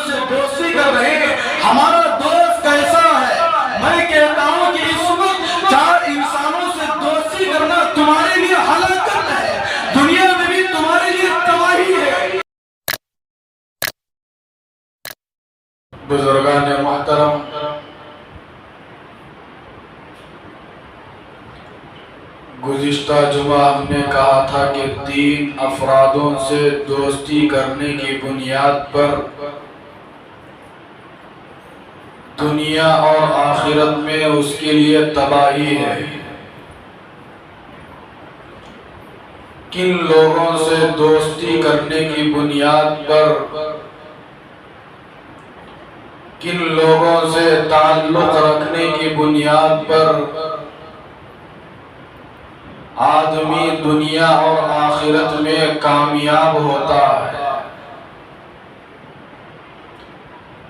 سے دوستی کر رہے ہیں، ہمارا دوست کیسا ہے؟ میں کہتا ہوں کہ اس وقت 4 انسانوں سے دوستی کرنا تمہارے لیے ہلاکت ہے، دنیا میں بھی تمہارے لیے تباہی ہے۔ بزرگان محترم، گزشتہ جمعہ ہم نے کہا تھا کہ 3 افرادوں سے دوستی کرنے کی بنیاد پر دنیا اور آخرت میں اس کے لیے تباہی ہے۔ کن لوگوں سے دوستی کرنے کی بنیاد پر، کن لوگوں سے تعلق رکھنے کی بنیاد پر آدمی دنیا اور آخرت میں کامیاب ہوتا ہے،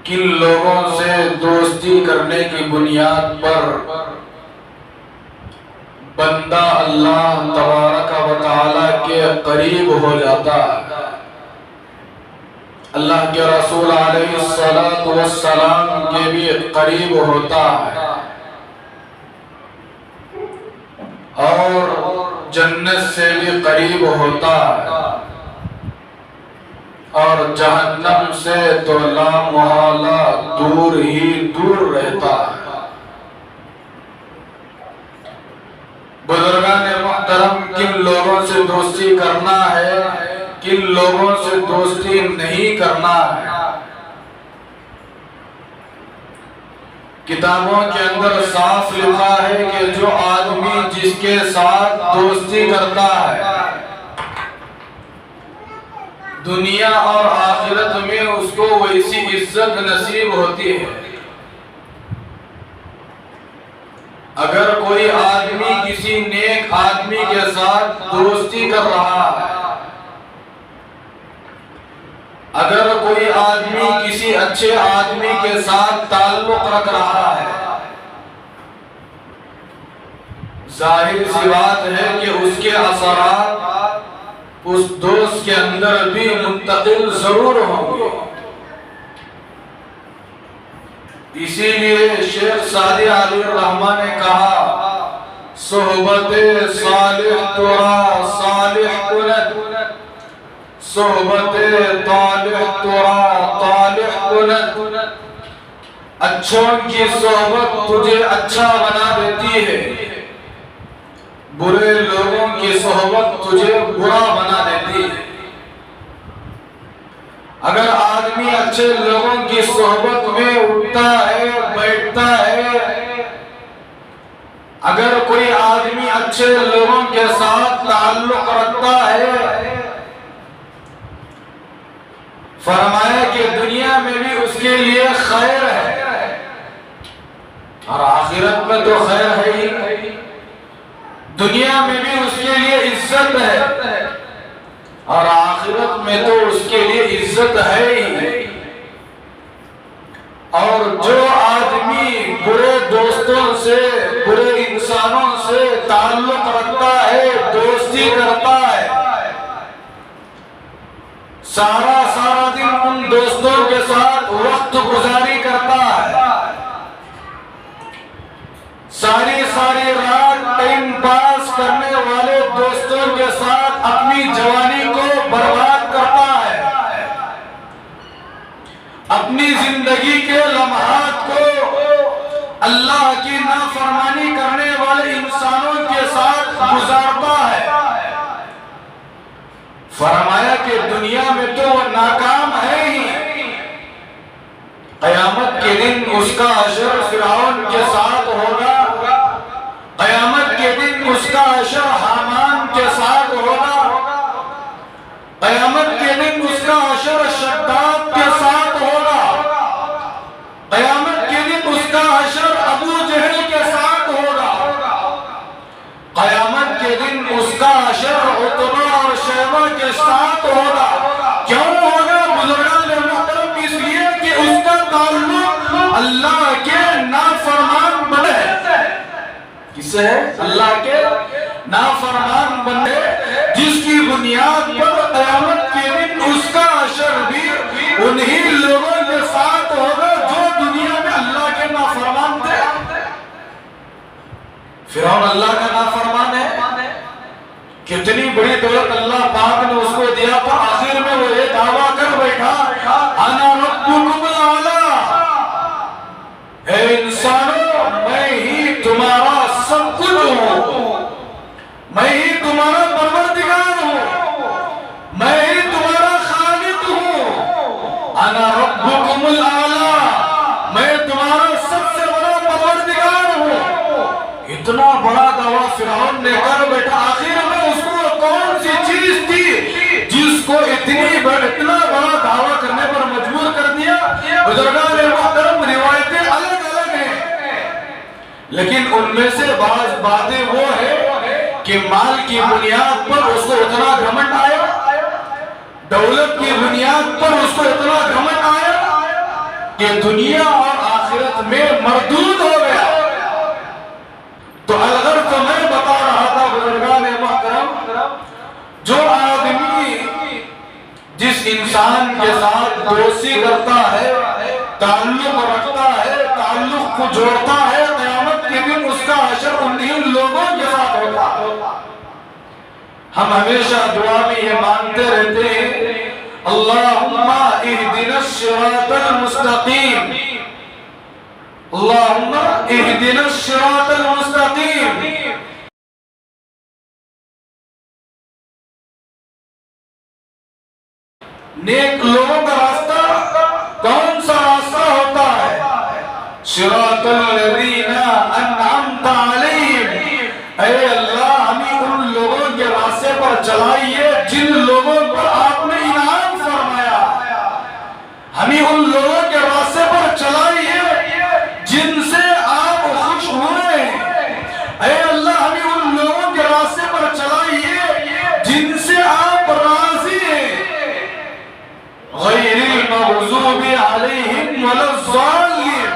کن لوگوں سے دوستی کرنے کی بنیاد پر بندہ اللہ تبارک و تعالی کے قریب ہو جاتا ہے، اللہ کے رسول علیہ السلام کے بھی قریب ہوتا ہے، اور جنت سے بھی قریب ہوتا ہے، اور جہنم سے تو لا محالہ دور ہی دور رہتا ہے۔ بزرگان محترم، کن لوگوں سے دوستی کرنا ہے، کن لوگوں سے دوستی نہیں کرنا ہے، کتابوں کے اندر صاف لکھا ہے کہ جو آدمی جس کے ساتھ دوستی کرتا ہے، دنیا اور آخرت میں اس کو ویسی عزت نصیب ہوتی ہے۔ اگر کوئی آدمی کسی نیک آدمی کے ساتھ دوستی کر رہا ہے، اگر کوئی آدمی کسی اچھے آدمی کے ساتھ تعلق رکھ رہا ہے، ظاہر سی بات ہے کہ اس کے اثرات اس دوست کے اندر بھی منتقل ضرور ہوں گے۔ اسی لیے شیخ سعدی علیہ الرحمہ نے کہا، صحبت صالح ترا صالح کند، صحبت طالح ترا طالح کند، اچھوں کی صحبت تجھے اچھا بنا دیتی ہے، برے لوگوں کی صحبت تجھے برا بنا دیتی ہے۔ اگر آدمی اچھے لوگوں کی صحبت میں اٹھتا ہے بیٹھتا ہے، اگر کوئی آدمی اچھے لوگوں کے ساتھ تعلق رکھتا ہے، فرمایا کہ دنیا میں بھی اس کے لیے خیر ہے اور آخرت میں تو خیر ہے ہی، دنیا میں بھی اس کے لیے عزت ہے اور آخرت میں تو اس کے لیے عزت ہے ہی۔ اور جو آدمی برے دوستوں سے، برے انسانوں سے تعلق رکھتا ہے، دوستی کرتا ہے، سارا دن ان دوستوں کے ساتھ وقت گزاری کرتا ہے، ساری رات ٹائم پاس کرنے والے دوستوں کے ساتھ اپنی جوانی کو برباد کرتا ہے، اپنی زندگی کے لمحات کو اللہ کی نافرمانی کرنے والے انسانوں کے ساتھ گزارتا ہے، فرمایا کہ دنیا میں تو وہ ناکام ہے ہی، قیامت کے دن اس کا حشر فرعون کے ساتھ ہوگا، قیامت کے دن اس کا حشر حامان کے ساتھ ہوگا، قیامت کے دن اس کا حشر شداد کے ساتھ ہوگا، قیامت کے دن اس کا حشر ابو جہل کے ساتھ ہوگا، قیامت کے دن اس کا حشر عتبہ اور شیبہ کے ساتھ ہوگا۔ کیوں ہوگا بزرگان محترم؟ اس لیے کہ اس کا تعلق اللہ کے نافرمان بندے، کس سے ہے؟ اللہ کے نافرمان بندے، جس کی بنیاد پر قیامت کے دن اس کا حشر بھی انہی لوگوں کے ساتھ فرعون اللہ کا نافرمان ہے، کتنی بڑی دولت اللہ پاک نے اس کو دیا، پر آخر میں وہ یہ دعویٰ کر بیٹھا انا ربکم الاعلی، اے انسانوں میں ہی تمہارا سب کچھ ہوں، میں ہی تمہارا پروردگار ہوں، میں ہی تمہارا خالق ہوں، انا ربکم الاعلی، میں تمہارا سب سے بڑا پروردگار ہوں۔ اتنا بڑا دعویٰ فرعون نے کر بیٹھا، آخر میں اس کو کون سی چیز تھی جس کو اتنا بڑا دعویٰ کرنے پر مجبور کر دیا؟ بزرگان محترم روایتیں الگ الگ ہیں، لیکن ان میں سے بعض باتیں وہ ہے کہ مال کی بنیاد پر اس کو اتنا گھمنڈ آیا، دولت کی بنیاد پر اس کو اتنا گھمنڈ آیا کہ دنیا اور آخرت میں مردود ہو گیا۔ تو الغرض تو میں بتا رہا تھا بزرگان محترم، جو آدمی جس انسان کے ساتھ دوستی کرتا ہے، تعلق رکھتا ہے، تعلق کو جوڑتا ہے، قیامت کے دن اس کا حشر انہی لوگوں کے ساتھ ہوتا۔ ہم ہمیشہ دعا میں یہ مانگتے رہتے ہیں اللہم اہدنا الصراط المستقیم، اللہم اہدنا الصراط المستقیم۔ نیک لوگوں کا راستہ کون سا راستہ ہوتا ہے؟ صراط الذین انعمت علیہم، اے اللہ ہمیں ان لوگوں کے راستے پر چلائیے جن لوگوں پر آپ نے انعام فرمایا، ہمیں ان لوگوں کے راستے پر چلائیے جن سے آپ خوش ہوئے، اے اللہ ہمیں ان لوگوں کے راستے پر چلائیے جن سے آپ راضی ہیں، غیر المغضوب علیہم ولا الضالین،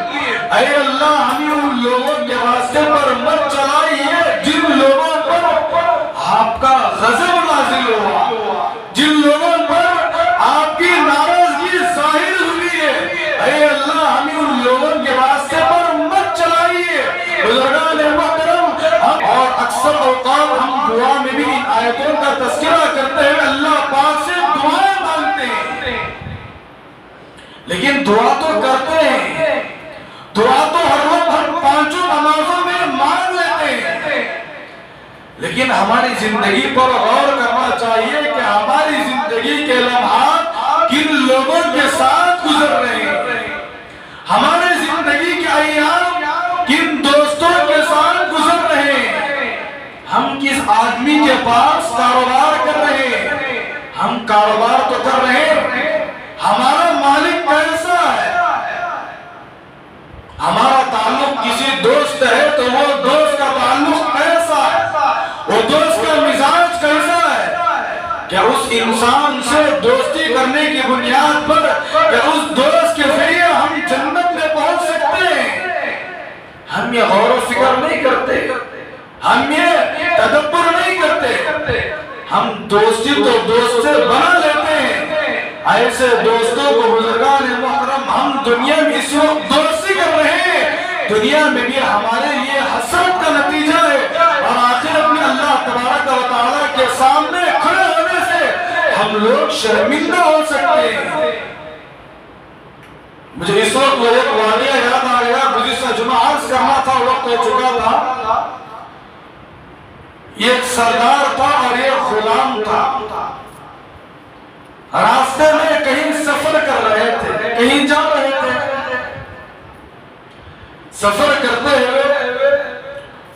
اے اللہ ہمیں ان لوگوں کے راستے پر مت چلائیے جن لوگوں پر آپ کا غضب نازل ہوا، جن لوگوں پر آپ کی ناراضگی ظاہر ہوئی ہے، اے اللہ ہمیں ان لوگوں کے راستے پر مت چلائیے۔ بزرگان محترم، اور اکثر اوقات ہم دعا میں بھی ان آیتوں کا تذکرہ کرتے ہیں، اللہ پاک سے دعائیں مانگتے ہیں، لیکن دعا تو کرتے ہیں، دعا تو ہر وقت ہر پانچوں نمازوں میں مانگ لیتے ہیں، لیکن ہماری زندگی پر غور کرنا چاہیے کہ ہماری زندگی کے لمحات کن لوگوں کے ساتھ گزر رہے ہیں، ہمارے زندگی کے ایام کن دوستوں کے ساتھ گزر رہے ہیں، ہم کس آدمی کے پاس کاروبار کر رہے ہیں، ہم کاروبار تو کر رہے ہیں، ہمارا مالک کیسا ہے، ہمارا تعلق کسی دوست ہے تو وہ دوست کا تعلق کیسا ہے، وہ دوست کا مزاج کیسا ہے، کیا اس انسان سے دوستی کرنے کی بنیاد پر کیا اس دوست کے ذریعے ہم جنت میں پہنچ سکتے ہیں؟ ہم یہ غور و فکر نہیں کرتے، ہم یہ تدبر نہیں کرتے، ہم دوستی تو دوست سے بنا لیتے ہیں، ایسے دوستوں کو بزرگان محترم ہم دنیا میں اس وقت دوستی کر رہے ہیں، دنیا میں بھی ہمارے لیے حسرت کا نتیجہ ہے، اور آخرت میں اللہ تبارک و تعالیٰ کے سامنے کھڑے ہونے سے ہم لوگ شرمندہ ہو سکتے ہیں۔ مجھے اس وقت وہ ایک واقعہ یاد آ گیا، گزشتہ جمعہ عرض کرنا تھا، وقت ہو چکا تھا، یہ ایک سردار تھا اور ایک غلام تھا، راستے میں کہیں سفر کر رہے تھے، کہیں جا رہے تھے، سفر کرتے ہوئے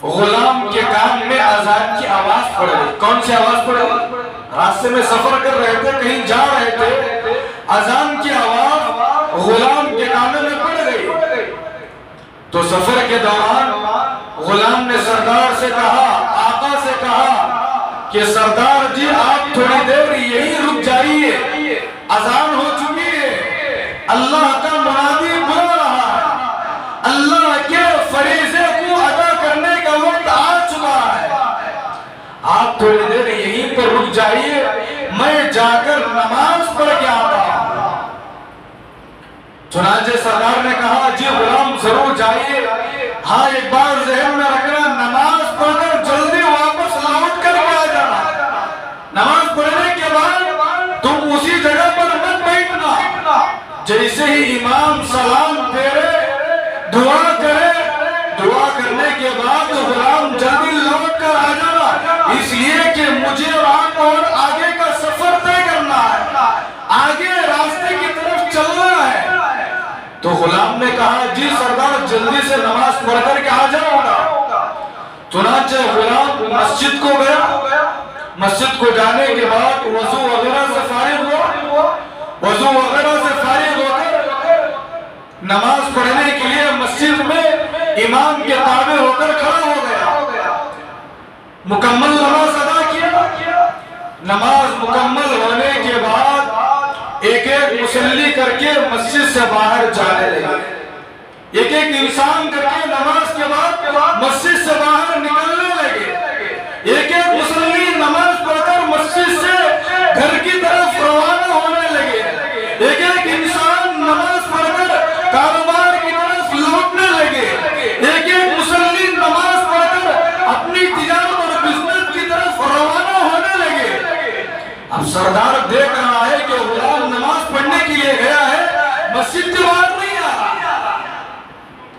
غلام کے کان میں اذان کی آواز پڑ گئی۔ کون سی آواز پڑ گئی؟ راستے میں سفر کر رہے تھے، کہیں جا رہے تھے، اذان کی آواز غلام کے کانوں میں پڑ گئی۔ تو سفر کے دوران غلام نے سردار سے کہا، آقا سے کہا کہ سردار جی آپ تھوڑی دیر یہی رک جائیے، اذان ہو چکی ہے، اللہ کا منادی بول رہا ہے، اللہ کے فریضے کو ادا کرنے کا وقت آ چکا ہے، آپ تھوڑی دیر یہیں پر رک جائیے، میں جا کر نماز پڑھ کے آتا ہوں۔ چنانچہ سردار نے کہا جی غلام ضرور جائیے، ہاں ایک بار ذہن میں رکھنا، نماز جیسے ہی امام سلام پھیرے دعا کرے، دعا کرنے کے بعد غلام جلدی لوٹ کر آ جانا، اس لیے کہ مجھے آپ اور آگے کا سفر طے کرنا ہے، آگے راستے کی طرف چلنا ہے۔ تو غلام نے کہا جی سردار جلدی سے نماز پڑھ کر کے آ جاؤں گا۔ چنانچہ غلام مسجد کو گیا، مسجد کو جانے کے بعد وضو وغیرہ سے فارغ ہوا، وضو وغیرہ سے فارغ ہو کر نماز پڑھنے کے لیے مسجد میں امام کے تابع ہو کر کھڑا ہو گیا، مکمل نماز ادا کیا۔ نماز مکمل ہونے کے بعد ایک ایک مصلی کر کے مسجد سے باہر جانے لگے، ایک ایک انسان کر کے نماز کے بعد مسجد سے باہر نکلنے لگے، ایک ایک مصلی نماز پڑھ کر مسجد سے گھر کی طرف روانہ ہونے لگے، ایک ایک انسان نماز پڑھ کر کاروبار کی طرف لوٹنے لگے، ایک ایک مصلی نماز پڑھ کر اپنی تجارت اور بزنس کی طرف روانہ ہونے لگے۔ اب سردار دیکھ رہا ہے کہ غلام نماز پڑھنے کے لیے گیا ہے، مسجد کے باہر نہیں آ رہا۔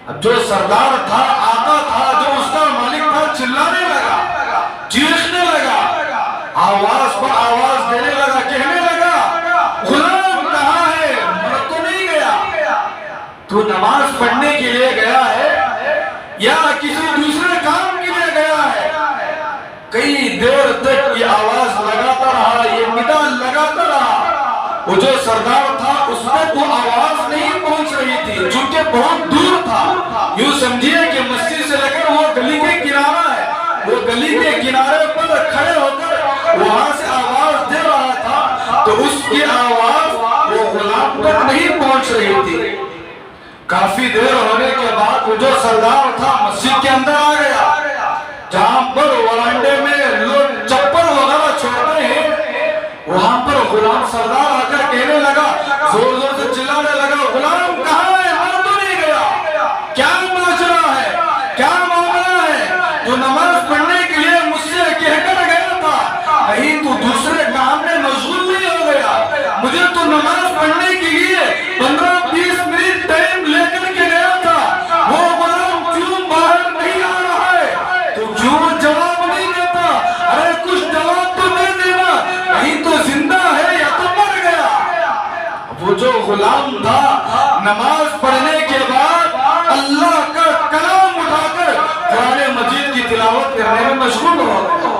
اب جو سردار تھا، آقا تھا، جو اس کا مالک تھا، چلانے لگا، چیخنے لگا، آواز پر آواز دینے لگا، کہنے لگا غلام کہاں ہے؟ مر تو نہیں گیا؟ تو نماز پڑھنے کے لیے گیا ہے یا کسی دوسرے کام کے لیے گیا ہے؟ کئی دیر تک یہ آواز لگاتا رہا، یہ ندا لگاتا رہا۔ وہ جو سردار تھا اس میں وہ آواز نہیں پہنچ رہی تھی، چونکہ بہت دور تھا۔ یوں سمجھیے کہ مسجد سے لے کر وہ گلی کے کنارہ ہے، وہ گلی کے کنارے پر کھڑے ہو کر وہاں سے آواز دے رہا تھا، تو اس کی آواز وہ غلام تک نہیں پہنچ رہی تھی۔ کافی دیر ہونے کے بعد وہ جو سردار تھا مسجد کے اندر آ گیا، جہاں پر ورانڈے میں لوگ چپل وغیرہ چھوڑتے ہیں، وہاں پر غلام سردار آ کر کہنے لگا، زور زور سے چلانے لگا، غلام کہاں ہے؟ مر تو نہیں گیا؟ کیا ماجرا ہے؟ کیا معاملہ ہے؟ تو نماز پڑھنے کے لیے مجھ سے کہہ کر گیا تھا، کہیں تو دوسرے کام میں مشغول نہیں ہو گیا؟ مجھے تو نماز پڑھنے کے لیے 15-20 منٹ ٹائم لے کر کے گیا تھا، وہ غلام کیوں باہر نہیں آ رہا ہے؟ تو کیوں جواب نہیں دیتا؟ ارے کچھ جواب تو دے دینا، کہیں تو زندہ ہے یا تو مر گیا۔ وہ جو غلام تھا نماز پڑھنے کے بعد اللہ کا کلام اٹھا کر قرآن مجید کی تلاوت کرنے میں مشغول ہو گیا۔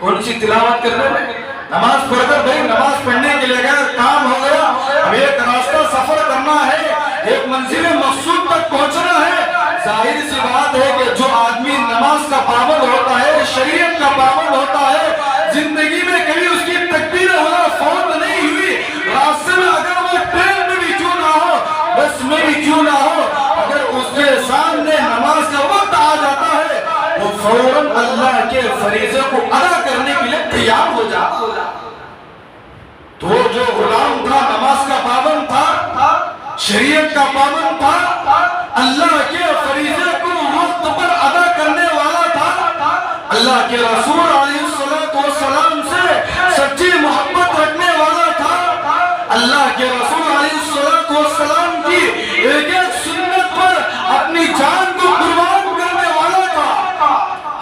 کون سی تلاوت کرنے میں؟ نماز پڑھ کر بھائی نماز پڑھنے کے لیے گیا، کام ہو گیا، اب ایک راستہ سفر کرنا ہے، ایک منزل مقصود تک پہنچنا ہے۔ ظاہر سی بات ہے کہ جو آدمی نماز کا پابند ہوتا ہے، شریعت کا پابند ہوتا ہے، زندگی میں کبھی اس کی تکبیر ہونا فوت نہیں ہوئی، راستے میں اگر وہ ٹرین میں بھی کیوں نہ ہو، بس میں بھی کیوں نہ ہو، اگر اس کے سامنے نماز کا وقت آ جاتا ہے، وہ فوراً اللہ کے فریضے کو ادا کرنے کے لیے تیار ہو جاتا۔ تو جو غلام تھا نماز کا پابند تھا، شریعت کا پابند تھا، اللہ کے فریضے کو وقت پر ادا کرنے والا تھا، اللہ کے رسول علیہ السلام سے سچی محبت رکھنے والا تھا، اللہ کے رسول علیہ السلام کی ایک ایک سنت پر اپنی جان کو قربان کرنے والا تھا،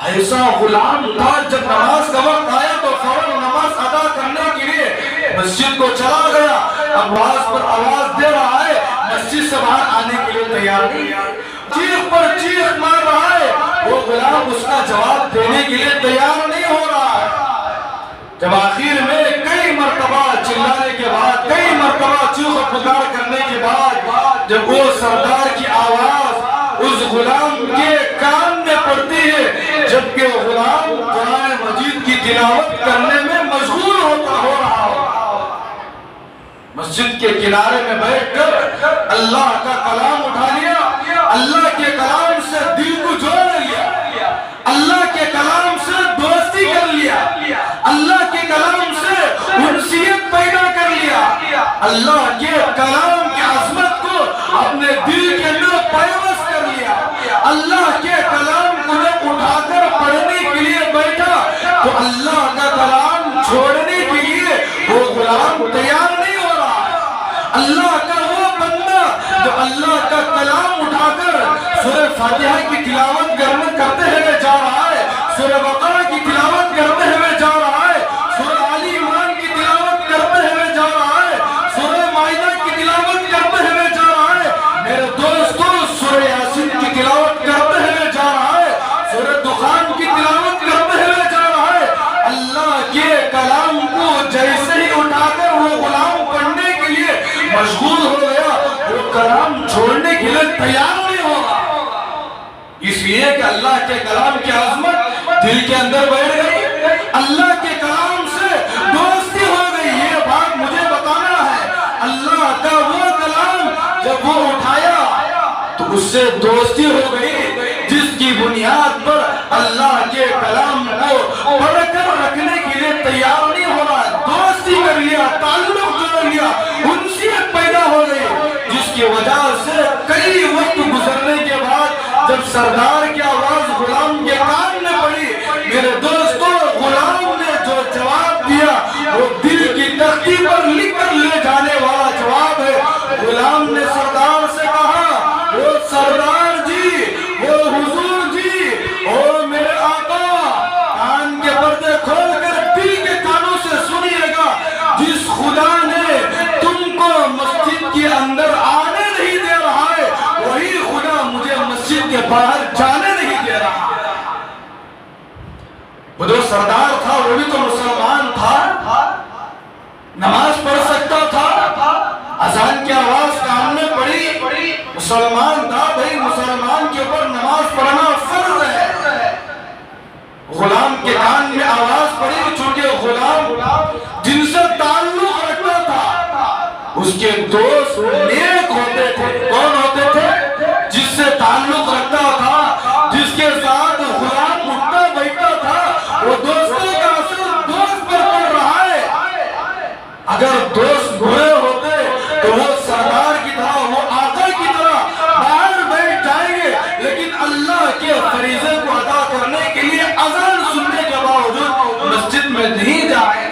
ایسا غلام تھا۔ جب نماز کا وقت آیا تو فوراً نماز ادا کرنے کے لیے مسجد کو چلا گیا، آواز پر آواز دے رہا ہے، مسجد سے باہر آنے کے لیے تیار نہیں، چیخ پر چیخ مار رہا ہے، وہ غلام اس کا جواب دینے کے لیے تیار نہیں ہو رہا ہے۔ جب آخر میں کئی مرتبہ چلانے کے بعد، کئی مرتبہ چیخ و پکار کرنے کے بعد، جب وہ سردار کی آواز اس غلام کے کان میں پڑتی ہے، جبکہ وہ غلام قرآن مجید کی تلاوت کرنے میں مشغول ہو رہا ہو، مسجد کے کنارے میں بیٹھ کر اللہ کا کلام اٹھا لیا، اللہ کے کلام سے دل کو جوڑ لیا، اللہ کے کلام سے دوستی کر لیا، اللہ کے کلام سے انسیت پیدا کر لیا، اللہ کے کلام کی عظمت کو اپنے دل کے اندر پیوست کر لیا۔ اللہ کے کلام کو جب اٹھا کر پڑھنے کے لیے بیٹھا تو اللہ کا کلام چھوڑنے کے لیے وہ غلام تیار نہیں ہو رہا، اللہ کا وہ سورہ فاتحہ کی تلاوت کرتے ہوئے جا رہا ہے، سورہ بقرہ کی تلاوت کرتے ہوئے جا رہا ہے، سورہ آل عمران کی تلاوت کرتے ہوئے جا رہا ہے، سورہ مائدہ کی تلاوت کرتے ہوئے جا رہا ہے، میرے دوستوں سورہ یاسین کی تلاوت کرتے ہوئے جا رہا ہے، سورہ دخان کی تلاوت کرتے ہوئے جا رہا ہے۔ اللہ کے کلام کو جیسے ہی اٹھا کر وہ غلام پڑھنے کے لیے مشغول ہو گیا، وہ کلام چھوڑنے کے لیے تیار نہیں ہوگا، اس لیے کہ اللہ کے کلام کی عظمت دل کے اندر بیٹھ گئی، اللہ کے کلام سے دوستی ہو گئی۔ یہ بات مجھے بتانا ہے، اللہ کا وہ کلام جب وہ اٹھایا تو اس سے دوستی ہو گئی، جس کی بنیاد پر اللہ کے کلام کو پڑھ کر رکھنے کے لیے تیار نہیں ہو رہا، دوستی کر لیا، تعلق جوڑ لیا، انسیت پیدا ہو گئی، جس کی وجہ سے کئی وقت گزرنے کے بعد جب سردار کی آواز غلام کے کان میں پڑی، میرے دوستوں غلام نے جو جواب دیا وہ دل کی تختی پر لکھ کر لے جانے والا جواب ہے۔ غلام نے سردار سے کہا، وہ سردار جی، وہ حضور جی، او میرے آقا، کان کے پردے کھول کر دل کے کانوں سے سنیے گا، جس خدا نے تم کو مسجد کے اندر آنے نہیں دے رہا ہے، وہی خدا مجھے مسجد کے باہر جانے نہیں دے رہا ہے۔ وہ جو سردار تھا وہ بھی تو مسلمان تھا، نماز پڑھ سکتا تھا، اذان کی آواز کان میں پڑی، مسلمان تھا، بھئی مسلمان کے اوپر نماز پڑھنا فرض ہے۔ غلام کے کان میں آواز پڑی، چونکہ غلام جن سے تعلق رکھتا تھا اس کے دوست نیک ہوتے تھے۔ کون ہوتے تھے؟ جس سے تعلق رکھتا تھا، جس کے ساتھ غلام اٹھتا بیٹھتا تھا، وہ دوستوں کا اثر دوست پر پڑ رہا ہے۔ اگر دوست برے ہوتے تو وہ سردار کی طرح، وہ آقا کی طرح باہر بیٹھ جائیں گے، لیکن اللہ کے فریضے کو ادا کرنے کے لیے اذان سننے کے باوجود مسجد میں نہیں جائیں۔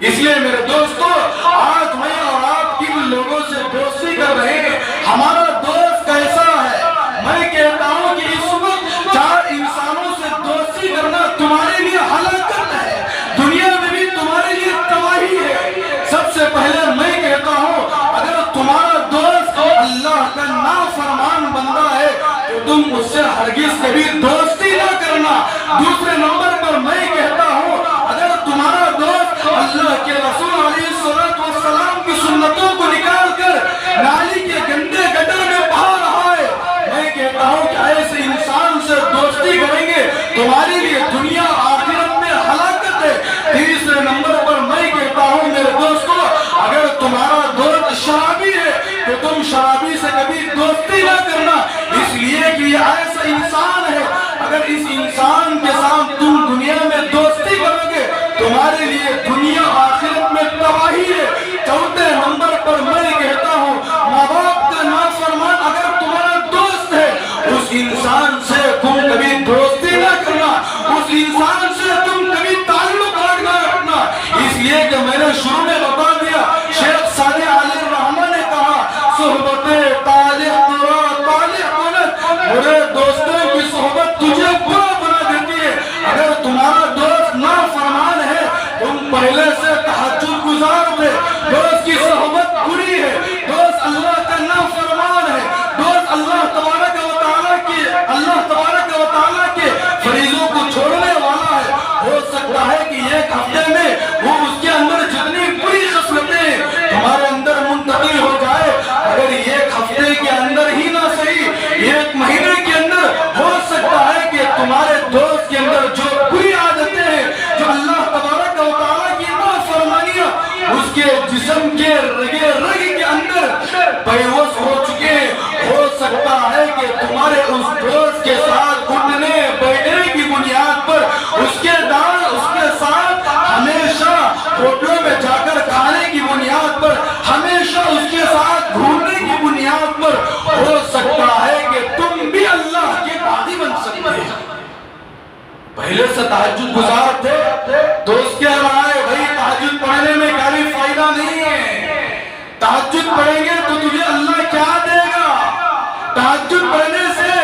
اس لیے میرے دوستو، آج میں اور آپ کن لوگوں سے دوستی کر رہے ہیں، ہمارا دوست کیسا ہے؟ میں کہتا ہوں کہ اس وقت چار انسانوں سے دوستی کرنا تمہارے لیے ہلاکت ہے، دنیا میں بھی تمہارے لیے تباہی ہے۔ سب سے پہلے میں کہتا ہوں، اگر تمہارا دوست اللہ کا نافرمان بندہ ہے تو تم اس سے ہرگز کبھی دوستی نہ کرنا۔ دوسرے نمبر پر میں کہتا ہوں، اگر تمہارا دوست اللہ کے رسول علیہ السلام کی سنتوں کو نکال کر نالی کے گندے گٹر میں بہا رہا ہے، میں کہتا ہوں کہ ایسے انسان سے دوستی کریں گے تمہارے لیے دنیا آخرت میں ہلاکت ہے۔ تیسرے نمبر پر میں کہتا ہوں میرے دوستو، اگر تمہارا دوست شرابی ہے تو تم شرابی سے کبھی دوستی نہ کرنا، اس لیے کہ یہ ایسا انسان ہے، اگر اس انسان کے ساتھ تم دنیا میں دوستی کرو گے تمہارے لیے دنیا آخرت میں تباہی ہے۔ چوتھے نمبر پر میں کہتا ہوں، ماں باپ کا نافرمان اگر تمہارا دوست ہے، اس انسان سے تم کبھی دوستی نہ کرنا، اس انسان سے تم کبھی تعلق نہ رکھنا، اس لیے کہ میں نے شروع میں بتا دیا، شیخ صالح علیہ الرحمہ نے کہا، صحبت طالق برے دوستوں کی صحبت تجھے برا بنا دیتی ہے۔ اگر تمہارا دوست نافرمان ہے، تم پہلے سے تہجد گزار تھے، دوست کی صحبت بری ہے، دوست اللہ کا نافرمان ہے، دوست اللہ تبارک و تعالیٰ کے فریضوں کو چھوڑنے والا ہے۔ ہو سکتا ہے کہ ایک ہفتے میں وہ اس کے اندر جتنی بری خصلتیں تمہارے اندر منتقل ہو جائے، اگر ایک ہفتے کے اندر ہی نہ صحیح ایک مہینے کے اندر ہو سکتا ہے کہ تمہارے دوست کے اندر جو بری عادتیں ہیں، جو اللہ تبارک و تعالیٰ کی نافرمانیاں اس کے جسم کے رگے رگ کے اندر پیوست ہو چکے، ہو سکتا ہے کہ تمہارے اس دوست کے ساتھ اٹھنے بیٹھنے کی بنیاد پر اس کے ساتھ ہمیشہ ہوٹلوں میں جا کر کھانے کی بنیاد پر، ہمیشہ اس کے ساتھ گھومنے کی بنیاد پر، ہو سکتا ہے کہ تم بھی اللہ کے باغی بن سکتے ہیں۔ پہلے سے تہجد گزار تھے، دوست کہہ رہا ہے بھائی تہجد پڑھنے میں کوئی فائدہ نہیں ہے، تہجد پڑھیں گے تو تجھے اللہ کیا دے گا؟ تہجد پڑھنے سے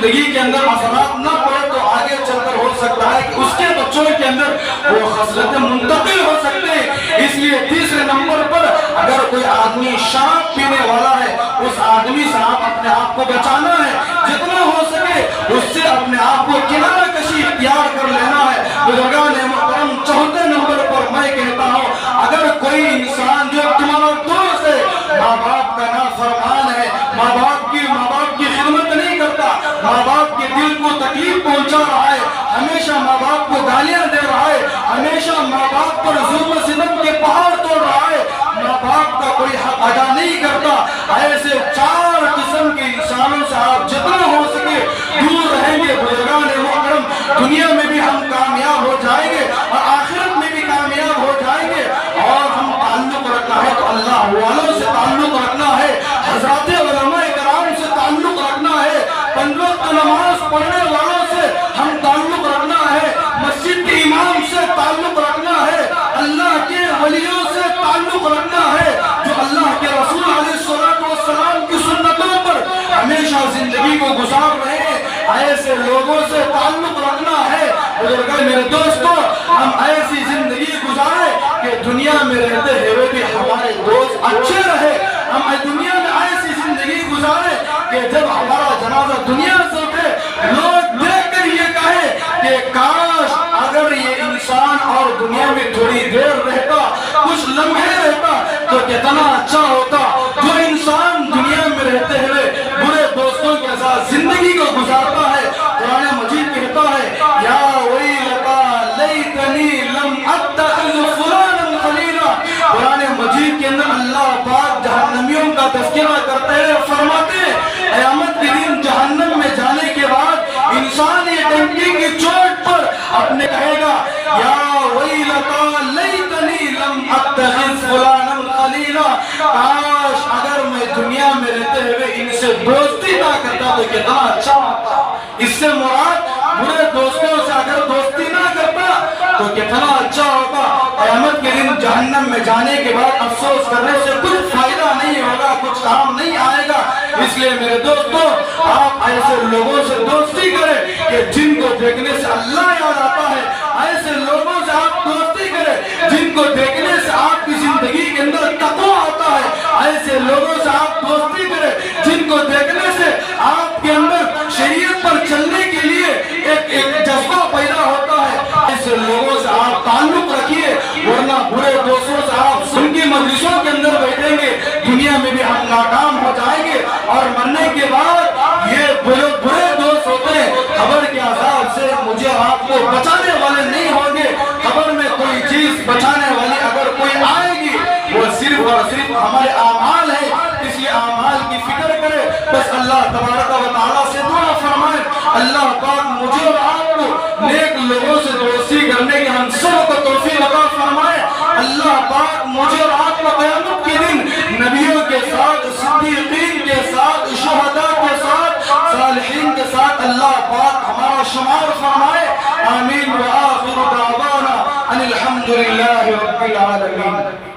زندگی کے اندر اثرات نہ پڑے تو آگے چل کر ہو سکتا ہے کہ اس کے بچوں کے اندر وہ خصلتیں منتقل ہو سکتے ہیں۔ اس لیے تیسرے نمبر پر اگر کوئی آدمی شراب پینے والا ہے اس آدمی سے آپ اپنے آپ کو بچانا ہے، جتنا ہو سکے اس سے اپنے آپ کو کنارہ کشی اختیار کر لینا ہے۔ بزرگان محترم چوتھے نمبر پر میں کہتا ہوں اگر کوئی انسان جو تمہارا دوست ہے ماں باپ کا نافرمان ہے، ماں باپ کی خدمت نہیں کرتا، ماں باپ کے دل کو تکلیف پہنچا رہا ہے، ہمیشہ ماں باپ کو گالیاں دے رہا ہے، ہمیشہ ماں باپ پر ظلم و ستم کے پہاڑ توڑ رہا ہے، ماں باپ کا کوئی حق ادا نہیں کرتا، ایسے 4 قسم کے انسانوں سے آپ جتنا ہو سکے دور رہیں گے۔ بزرگان محترم دنیا میں بھی ہم کامیاب ہو جائیں گے اور آخرت میں بھی کامیاب ہو جائیں گے۔ اور ہم تعلق رکھنا ہے تو اللہ والوں سے تعلق رکھنا ہے، حضرات علماء کرام سے تعلق رکھنا ہے، 5 وقت نماز پڑھنے والوں سے ہم تعلق رکھنا ہے، مسجد کے امام سے تعلق رکھنا ہے، اللہ کے ولیوں سے تعلق رکھنا ہے جو اللہ کے رسول علیہ السلام کی سنتوں پر ہمیشہ زندگی کو گزار رہے ہیں، ایسے لوگوں سے تعلق رکھنا ہے۔ بزرگان میرے دوستوں ہم ایسی زندگی گزارے کہ دنیا میں رہتے ہوئے بھی ہمارے دوست اچھے رہے، ہم دنیا میں ایسی زندگی گزارے کہ جب ہمارا جنازہ دنیا سے اٹھے لوگ دیکھ کر یہ کہے کہ کاش اگر یہ انسان اور دنیا میں تھوڑی دیر رہتا، کچھ لمحے رہتا تو کتنا اچھا ہوتا۔ جو انسان دنیا میں رہتے ہوئے برے دوستوں کے ساتھ زندگی کو گزارتا ہے، قرآن مجید کہتا ہے یا ویلتا لیتنی لم اتخذ فلانا خلیلا۔ قرآن مجید کے اندر اللہ پاک جہنمیوں کا تذکرہ کرتے ہیں، فرماتے ہیں قیامت کے دن جہنم میں جانے کے بعد انسان یہ ڈنکی کی چوٹ پر اپنے کہے گا یا ویلتا لیتنی لم اتخذ فلانا خلیلا، کاش اگر میں دنیا میں رہتے ہوئے ان سے دوستی نہ کرتا تو کتنا اچھا ہوتا۔ اس سے مراد برے دوستوں سے اگر دوستی نہ کرتا تو کتنا اچھا ہوتا۔ قیامت کے دن جہنم میں جانے کے بعد افسوس کرنے سے کچھ فائدہ نہیں ہوگا، کچھ کام نہیں آئے گا۔ اس لیے میرے دوستوں آپ ایسے لوگوں سے دوستی کریں کہ جن کو دیکھنے سے اللہ یاد آتا ہے، ایسے لوگوں سے آپ دوستی کریں جن کو دیکھنے سے آپ کی زندگی کے اندر تقویٰ آتا ہے، ایسے لوگوں سے آپ دوستی کریں جن کو دیکھنے سے آپ کے اندر شریعت پر چلنے کے لیے ایک جذبہ پیدا ہوتا ہے، ایسے لوگوں سے آپ تعلق رکھیے، ورنہ برے دوستوں سے آپ ان کی مجلسوں کے اندر بیٹھیں گے دنیا میں بھی ہم ناکام ہو جائیں گے اور مرنے کے بعد یہ برے دوست ہوتے ہیں قبر کے عذاب سے مجھے آپ کو بچانے والے نہیں ہوں گے۔ قبر میں کوئی چیز بچانے والی اگر کوئی آئے گی وہ صرف اور صرف ہمارے اعمال ہے، اس لیے اعمال کی فکر کرے۔ بس اللہ تبارک و تعالیٰ سے دعا فرمائے اللہ پاک مجھے اور آپ کو نیک لوگوں سے دوستی کرنے کی ہم سب کو توفیق عطا فرمائے۔ اللہ پاک مجھے اور آپ کو قیامت کے دن نبیوں کے ساتھ، صدیقین کے ساتھ، شہداء کے ساتھ، صالحین کے ساتھ اللہ پاک ہمارا شمار فرمائے۔ آمین وآخر دعوانا ان الحمدللہ رب العالمین۔